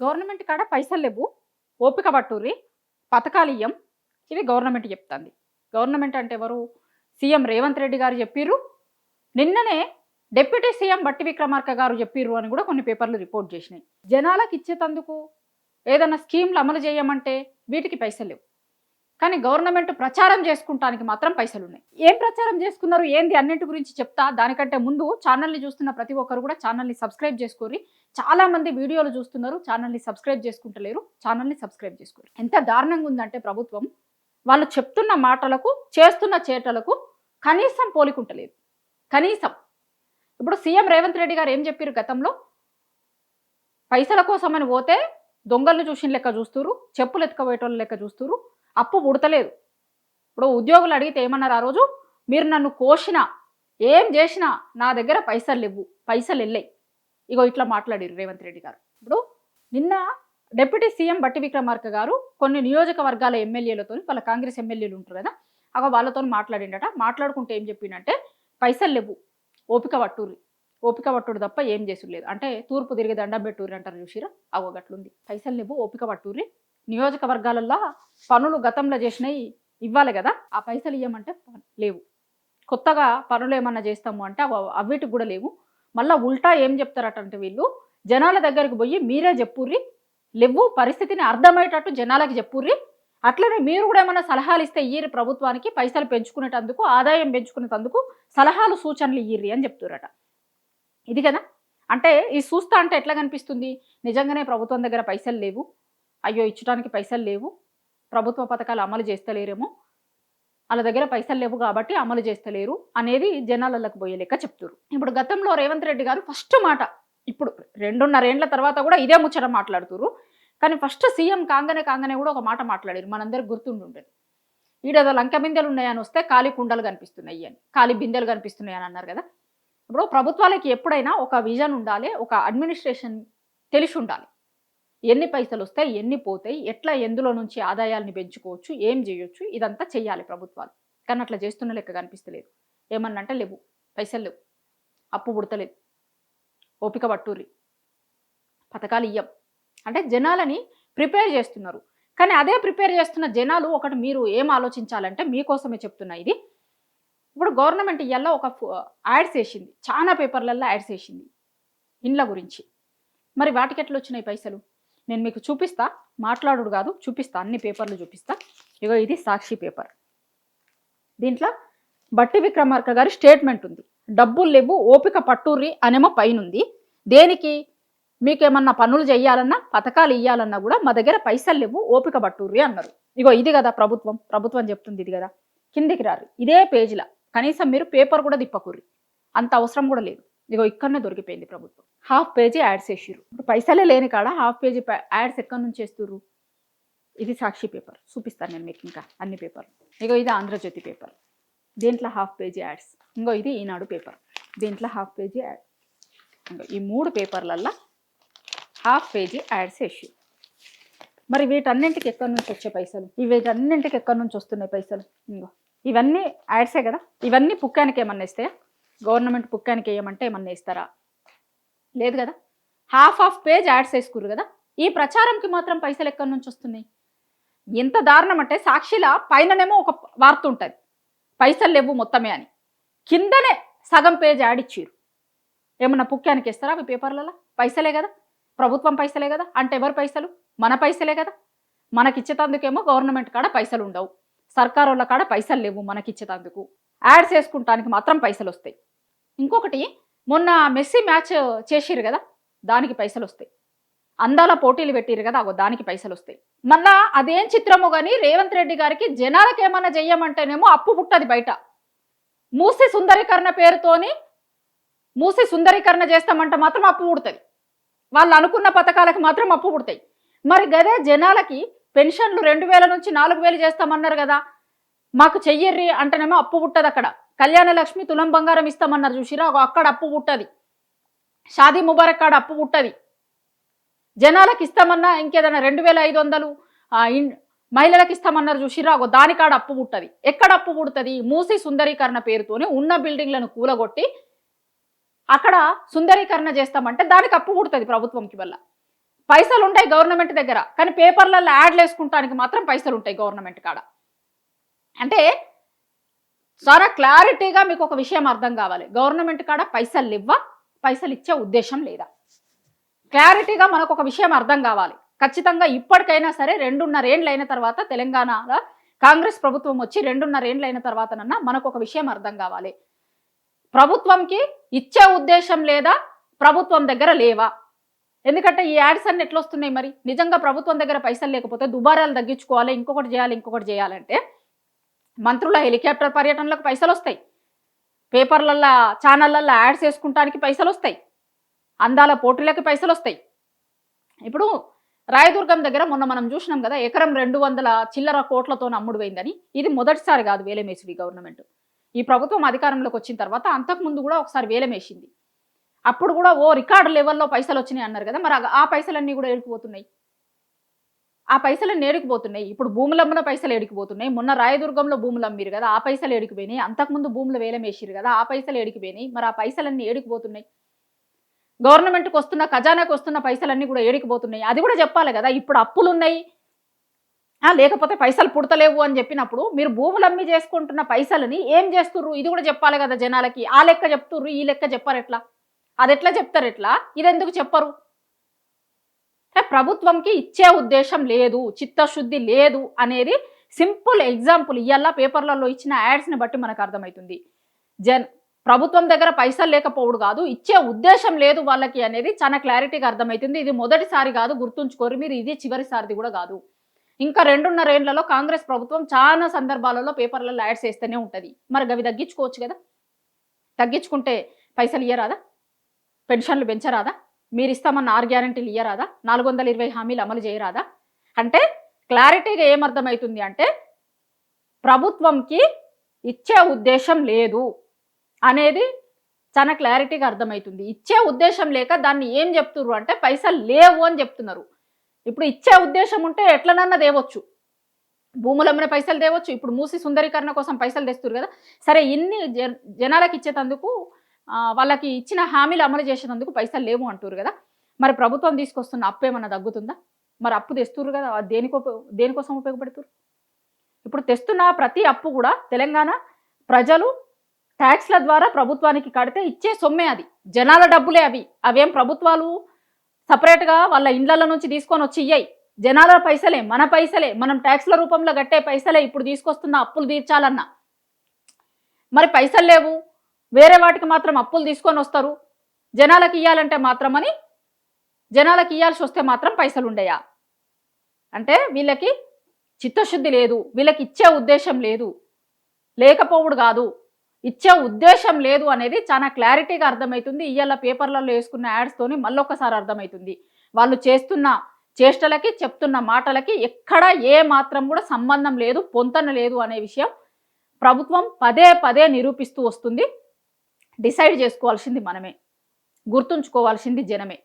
Government కాడ పైసలు లేవు, ఓపిక పట్టుర్రి, పథకాలు ఇయ్యం. ఇది గవర్నమెంట్ చెప్తుంది. గవర్నమెంట్ అంటే ఎవరు? సీఎం రేవంత్ రెడ్డి గారు చెప్పిర్రు. నిన్ననే డిప్యూటీ సీఎం బట్టి విక్రమార్క గారు చెప్పిర్రు అని కూడా కొన్ని పేపర్లు రిపోర్ట్ చేసినాయి. జనాలకు ఇచ్చేటందుకు ఏదైనా స్కీమ్లు అమలు చేయమంటే వీటికి పైసలు లేవు. కానీ గవర్నమెంట్ ప్రచారం చేసుకుంటానికి మాత్రం పైసలు ఉన్నాయి. ఏం ప్రచారం చేసుకున్నారు ఏంది అన్నింటి గురించి చెప్తా. దానికంటే ముందు ఛానల్ని చూస్తున్న ప్రతి ఒక్కరు కూడా ఛానల్ని సబ్స్క్రైబ్ చేసుకోరి. చాలా మంది వీడియోలు చూస్తున్నారు, ఛానల్ని సబ్స్క్రైబ్ చేసుకుంటలేరు. ఛానల్ని సబ్స్క్రైబ్ చేసుకోరు. ఎంత దారుణంగా ఉందంటే ప్రభుత్వం వాళ్ళు చెప్తున్న మాటలకు చేస్తున్న చేటలకు కనీసం పోలికుంటలేదు. కనీసం ఇప్పుడు సీఎం రేవంత్ రెడ్డి గారు ఏం చెప్పారు గతంలో? పైసల కోసమని పోతే దొంగలను చూసిన లెక్క చూస్తురు, చెప్పులు ఎత్తుకపోయేటోళ్ళ లెక్క చూస్తురు, అప్పు పుడతలేదు. ఇప్పుడు ఉద్యోగులు అడిగితే ఏమన్నారు ఆ రోజు? మీరు నన్ను కోసినా ఏం చేసినా నా దగ్గర పైసలు లేవు, పైసలు వెళ్ళాయి. ఇగో ఇట్లా మాట్లాడారు రేవంత్ రెడ్డి గారు. ఇప్పుడు నిన్న డిప్యూటీ సీఎం బట్టి విక్రమార్క గారు కొన్ని నియోజకవర్గాల ఎమ్మెల్యేలతో, వాళ్ళ కాంగ్రెస్ ఎమ్మెల్యేలు ఉంటారు కదా, వాళ్ళతో మాట్లాడిండట. మాట్లాడుకుంటే ఏం చెప్పిండంటే, పైసలు లేవు, ఓపిక పట్టుర్రి, ఓపిక పట్టుడు తప్ప ఏం చేసుడు లేదు. అంటే తూర్పు తిరిగి దండం పెట్టుర్రి అంటారు చూసిరా, గట్లుంది. పైసలు లేవు, ఓపిక పట్టుర్రి, నియోజకవర్గాలల్లో పనులు గతంలో చేసినవి ఇవ్వాలి కదా, ఆ పైసలు ఇవ్వమంటే లేవు. కొత్తగా పనులు ఏమన్నా చేస్తాము అంటే అవిటికి కూడా లేవు. మళ్ళీ ఉల్టా ఏం చెప్తారటంటే వీళ్ళు జనాల దగ్గరికి పోయి మీరే చెప్పుర్రి, లేవు, పరిస్థితిని అర్థమయ్యేటట్టు జనాలకి చెప్పుర్రి, అట్లనే మీరు కూడా ఏమైనా సలహాలు ఇస్తే ఇయ్యరి, ప్రభుత్వానికి పైసలు పెంచుకునేటందుకు, ఆదాయం పెంచుకునేటందుకు సలహాలు సూచనలు ఇయ్యరి అని చెప్తారట. ఇది కదా అంటే ఈ చూస్తా అంటే ఎట్లా కనిపిస్తుంది? నిజంగానే ప్రభుత్వం దగ్గర పైసలు లేవు, అయ్యో ఇచ్చడానికి పైసలు లేవు, ప్రభుత్వ పథకాలు అమలు చేస్తలేరేమో, వాళ్ళ దగ్గర పైసలు లేవు కాబట్టి అమలు చేస్తలేరు అనేది జనాలకు పోయే లెక్క చెప్తారు. ఇప్పుడు గతంలో రేవంత్ రెడ్డి గారు ఫస్ట్ మాట, ఇప్పుడు 2.5 ఏళ్ల తర్వాత కూడా ఇదే ముచ్చట మాట్లాడుతున్నారు. కానీ ఫస్ట్ సీఎం కాగానే కూడా ఒక మాట మాట్లాడారు, మనందరికి గుర్తుండుంటుంది. ఈడేదో లంక బిందెలు ఉన్నాయని వస్తే ఖాళీ కుండలు కనిపిస్తున్నాయి అని, ఖాళీ బిందెలు కనిపిస్తున్నాయి అని అన్నారు కదా. ఇప్పుడు ప్రభుత్వాలకి ఎప్పుడైనా ఒక విజన్ ఉండాలి, ఒక అడ్మినిస్ట్రేషన్ తెలిసి ఉండాలి. ఎన్ని పైసలు వస్తాయి, ఎన్ని పోతాయి, ఎట్లా ఎందులో నుంచి ఆదాయాల్ని పెంచుకోవచ్చు, ఏం చేయొచ్చు, ఇదంతా చెయ్యాలి ప్రభుత్వాలు. కానీ అట్లా చేస్తున్న లెక్క కనిపిస్తలేదు. ఏమన్నంటే లేవు, పైసలు లేవు, అప్పు పుడతలేదు, ఓపిక పట్టుర్రి, పథకాలు ఇయ్యం అంటే జనాలని ప్రిపేర్ చేస్తున్నారు. కానీ అదే ప్రిపేర్ చేస్తున్న జనాలు ఒకటి మీరు ఏం ఆలోచించాలంటే, మీకోసమే చెప్తున్నా ఇది. ఇప్పుడు గవర్నమెంట్ ఇవాళ ఒక యాడ్స్ వేసింది, చాలా పేపర్లలో యాడ్స్ వేసింది ఇండ్ల గురించి. మరి వాటికి ఎట్లా వచ్చినాయి పైసలు? నేను మీకు చూపిస్తా, మాట్లాడుడు కాదు, చూపిస్తా, అన్ని పేపర్లు చూపిస్తా. ఇగో ఇది సాక్షి పేపర్. దీంట్లో బట్టి విక్రమార్క గారి స్టేట్మెంట్ ఉంది. డబ్బులు లేవు, ఓపిక పట్టుర్రి అనేమో పైన ఉంది. దేనికి? మీకేమన్నా పనులు చేయాలన్నా, పథకాలు ఇవ్వాలన్నా కూడా మా దగ్గర పైసలు లేవు, ఓపిక పట్టుర్రి అన్నారు. ఇగో ఇది కదా ప్రభుత్వం చెప్తుంది, ఇది కదా. కిందికి రారు, ఇదే పేజీలా, కనీసం మీరు పేపర్ కూడా తిప్పకుర్రి, అంత అవసరం కూడా లేదు. ఇగో ఇక్కడనే దొరికిపోయింది ప్రభుత్వం. హాఫ్ పేజీ యాడ్స్ వేసిర్రు. ఇప్పుడు పైసలే లేని కాడ హాఫ్ పేజీ యాడ్స్ ఎక్కడి నుంచి వేస్తుర్రు? ఇది సాక్షి పేపర్, చూపిస్తాను నేను మీకు ఇంకా అన్ని పేపర్లు. ఇగో ఇది ఆంధ్రజ్యోతి పేపర్, దీంట్లో హాఫ్ పేజీ యాడ్స్. ఇంకో ఇది ఈనాడు పేపర్, దీంట్లో హాఫ్ పేజీ యాడ్. ఇంకో ఈ 3 పేపర్లల్లో హాఫ్ పేజీ యాడ్స్ వేసి. మరి వీటన్నింటికి ఎక్కడి నుంచి వచ్చే పైసలు? వీటన్నింటికి ఎక్కడి నుంచి వస్తున్నాయి పైసలు? ఇంకో ఇవన్నీ యాడ్సే కదా. ఇవన్నీ పుక్కానికి ఏమన్నా ఇస్తాయా? గవర్నమెంట్ పుక్కానికి వేయమంటే ఏమన్నా ఇస్తారా? లేదు కదా. హాఫ్ పేజ్ యాడ్స్ వేసుకుర్రు కదా. ఈ ప్రచారంకి మాత్రం పైసలు ఎక్కడి నుంచి వస్తున్నాయి? ఎంత దారుణం అంటే, సాక్షిలా పైననేమో ఒక వార్త ఉంటుంది, పైసలు లేవు మొత్తమే అని, కిందనే సగం పేజ్ యాడ్ ఇచ్చిర్రు. ఏమన్నా పుక్కానికి ఇస్తారా అవి పేపర్లలో? పైసలే కదా, ప్రభుత్వం పైసలే కదా. అంటే ఎవరు పైసలు? మన పైసలే కదా. మనకిచ్చేటందుకేమో గవర్నమెంట్ కాడ పైసలు ఉండవు, సర్కారు వాళ్ళ కాడ పైసలు లేవు మనకిచ్చేటందుకు. యాడ్స్ వేసుకుంటానికి మాత్రం పైసలు వస్తాయి. ఇంకొకటి, మొన్న మెస్సీ మ్యాచ్ చేసిర్రు కదా, దానికి పైసలు వస్తాయి. అందాల పోటీలు పెట్టిర్రు కదా, దానికి పైసలు వస్తాయి. మళ్ళా అదేం చిత్రమో కానీ రేవంత్ రెడ్డి గారికి జనాలకు ఏమన్నా చెయ్యమంటేనేమో అప్పు పుట్టది బయట. మూసి సుందరీకరణ పేరుతోని మూసి సుందరీకరణ చేస్తామంటే మాత్రం అప్పు పుడుతుంది. వాళ్ళు అనుకున్న పథకాలకు మాత్రం అప్పు పుడతాయి. మరి గదే జనాలకి పెన్షన్లు 2000 నుంచి 4000 చేస్తామన్నారు కదా, మాకు చెయ్యర్రి అంటేనేమో అప్పు పుట్టదు. అక్కడ కళ్యాణ లక్ష్మి తులం బంగారం ఇస్తామన్నారు చూసిరా, అక్కడ అప్పు పుట్టది. షాదీ ముబారక్ కాడ అప్పు పుట్టది. జనాలకు ఇస్తామన్నా ఇంకేదైనా 2500 మహిళలకు ఇస్తామన్నారు చూసిరా, దానికాడ అప్పు పుట్టది. ఎక్కడ అప్పు పుడుతుంది? మూసి సుందరీకరణ పేరుతోని ఉన్న బిల్డింగ్లను కూలగొట్టి అక్కడ సుందరీకరణ చేస్తామంటే దానికి అప్పు పుడుతుంది ప్రభుత్వంకి. వల్ల పైసలు ఉంటాయి గవర్నమెంట్ దగ్గర, కానీ పేపర్లలో యాడ్లు వేసుకుంటానికి మాత్రం పైసలు ఉంటాయి గవర్నమెంట్ కాడ. అంటే చాలా క్లారిటీగా మీకు ఒక విషయం అర్థం కావాలి, గవర్నమెంట్ కాడ పైసలు ఇవ్వ, పైసలు ఇచ్చే ఉద్దేశం లేదా. క్లారిటీగా మనకు ఒక విషయం అర్థం కావాలి. ఖచ్చితంగా ఇప్పటికైనా సరే 2.5 ఏళ్ళు అయిన తర్వాత తెలంగాణలో కాంగ్రెస్ ప్రభుత్వం వచ్చి 2.5 ఏళ్ళు అయిన తర్వాతనన్నా మనకు ఒక విషయం అర్థం కావాలి, ప్రభుత్వంకి ఇచ్చే ఉద్దేశం లేదా, ప్రభుత్వం దగ్గర లేవా. ఎందుకంటే ఈ యాడ్స్ అన్ని ఎట్లా వస్తున్నాయి మరి, నిజంగా ప్రభుత్వం దగ్గర పైసలు లేకపోతే దుబారాలు తగ్గించుకోవాలి, ఇంకొకటి చేయాలంటే మంత్రుల హెలికాప్టర్ పర్యటనలకు పైసలు వస్తాయి, పేపర్లల్లో ఛానళ్ళల్లో యాడ్స్ వేసుకుంటానికి పైసలు వస్తాయి, అందాల పోటీలకి పైసలు వస్తాయి. ఇప్పుడు రాయదుర్గం దగ్గర మొన్న మనం చూసినాం కదా, ఎకరం 200 చిల్లర కోట్లతో అమ్ముడు పోయిందని. ఇది మొదటిసారి కాదు వేలమేసింది గవర్నమెంట్. ఈ ప్రభుత్వం అధికారంలోకి వచ్చిన తర్వాత అంతకుముందు కూడా ఒకసారి వేలమేసింది. అప్పుడు కూడా ఓ రికార్డు లెవెల్లో పైసలు వచ్చినాయి అన్నారు కదా, మరి ఆ పైసలన్నీ కూడా ఏడుకుపోతున్నాయి. ఆ పైసలన్నీ ఏడుకుపోతున్నాయి. ఇప్పుడు భూములు అమ్మిన పైసలు ఏడికిపోతున్నాయి. మొన్న రాయదుర్గంలో భూములు అమ్మిరు కదా, ఆ పైసలు ఏడికిపోయినాయి. అంతకుముందు భూములు వేలమేసిరు కదా, ఆ పైసలు ఏడికిపోయినాయి. మరి ఆ పైసలన్నీ ఏడికిపోతున్నాయి. గవర్నమెంట్కి వస్తున్న, ఖజానాకి వస్తున్న పైసలన్నీ కూడా ఏడికిపోతున్నాయి. అది కూడా చెప్పాలి కదా. ఇప్పుడు అప్పులు ఉన్నాయి, లేకపోతే పైసలు పుడతలేవు అని చెప్పినప్పుడు మీరు భూములు అమ్మి చేసుకుంటున్న పైసలని ఏం చేస్తుర్రు, ఇది కూడా చెప్పాలి కదా జనాలకి. ఆ లెక్క చెప్తుర్రు, ఈ లెక్క చెప్పారు ఎట్లా, అది ఎట్లా చెప్తారు ఎట్లా, ఇది ఎందుకు చెప్పరు. ప్రభుత్వంకి ఇచ్చే ఉద్దేశం లేదు, చిత్తశుద్ధి లేదు అనేది సింపుల్ ఎగ్జాంపుల్ ఇవాళ పేపర్లలో ఇచ్చిన యాడ్స్ని బట్టి మనకు అర్థమవుతుంది. ప్రభుత్వం దగ్గర పైసలు లేకపోవడం కాదు, ఇచ్చే ఉద్దేశం లేదు వాళ్ళకి అనేది చాలా క్లారిటీగా అర్థమవుతుంది. ఇది మొదటిసారి కాదు, గుర్తుంచుకోరు మీరు, ఇది చివరిసారిది కూడా కాదు. ఇంకా 2.5 ఏళ్లలో కాంగ్రెస్ ప్రభుత్వం చాలా సందర్భాలలో పేపర్లలో యాడ్స్ వేస్తూనే ఉంటుంది. మరి అవి తగ్గించుకోవచ్చు కదా, తగ్గించుకుంటే పైసలు ఇయ్యరాదా, పెన్షన్లు పెంచరాదా, మీరు ఇస్తామన్న 6 గ్యారెంటీలు ఇయ్యరాదా, 420 హామీలు అమలు చేయరాదా. అంటే క్లారిటీగా ఏమర్థమవుతుంది అంటే ప్రభుత్వంకి ఇచ్చే ఉద్దేశం లేదు అనేది చాలా క్లారిటీగా అర్థమవుతుంది. ఇచ్చే ఉద్దేశం లేక దాన్ని ఏం చెప్తున్నారు అంటే పైసలు లేవు అని చెప్తున్నారు. ఇప్పుడు ఇచ్చే ఉద్దేశం ఉంటే ఎట్లనన్నా దేవచ్చు, భూములు అమ్మిన పైసలు తేవచ్చు. ఇప్పుడు మూసి సుందరీకరణ కోసం పైసలు తెస్తున్నారు కదా, సరే ఇన్ని జనాలకు ఇచ్చేటందుకు వాళ్ళకి ఇచ్చిన హామీలు అమలు చేసేందుకు పైసలు లేవు అంటారు కదా. మరి ప్రభుత్వం తీసుకొస్తున్న అప్పు ఏమన్నా తగ్గుతుందా, మరి అప్పు తెస్తున్నారు కదా, దేనికోసం ఉపయోగపడుతున్నారు. ఇప్పుడు తెస్తున్న ప్రతి అప్పు కూడా తెలంగాణ ప్రజలు ట్యాక్స్ల ద్వారా ప్రభుత్వానికి కడితే ఇచ్చే సొమ్మే, అది జనాల డబ్బులే. అవేం ప్రభుత్వాలు సపరేట్గా వాళ్ళ ఇండ్ల నుంచి తీసుకొని వచ్చి ఇయ్యాయి, జనాల పైసలే, మన పైసలే, మనం ట్యాక్స్ల రూపంలో కట్టే పైసలే ఇప్పుడు తీసుకొస్తున్న అప్పులు తీర్చాలన్నా. మరి పైసలు లేవు, వేరే వాటికి మాత్రం అప్పులు తీసుకొని వస్తారు, జనాలకు ఇవ్వాలంటే మాత్రమని, జనాలకు ఇవ్వాల్సి వస్తే మాత్రం పైసలు ఉండయా. అంటే వీళ్ళకి చిత్తశుద్ధి లేదు, వీళ్ళకి ఇచ్చే ఉద్దేశం లేదు, లేకపోవుడు కాదు, ఇచ్చే ఉద్దేశం లేదు అనేది చాలా క్లారిటీగా అర్థమవుతుంది. ఇవాళ పేపర్లలో వేసుకున్న యాడ్స్తోని మళ్ళొక్కసారి అర్థమవుతుంది. వాళ్ళు చేస్తున్న చేష్టలకి, చెప్తున్న మాటలకి ఎక్కడ ఏ మాత్రం కూడా సంబంధం లేదు, పొంతన లేదు అనే విషయం ప్రభుత్వం పదే పదే నిరూపిస్తూ వస్తుంది. డిసైడ్ చేసుకోవాల్సింది మనమే, గుర్తుంచుకోవాల్సింది జనమే.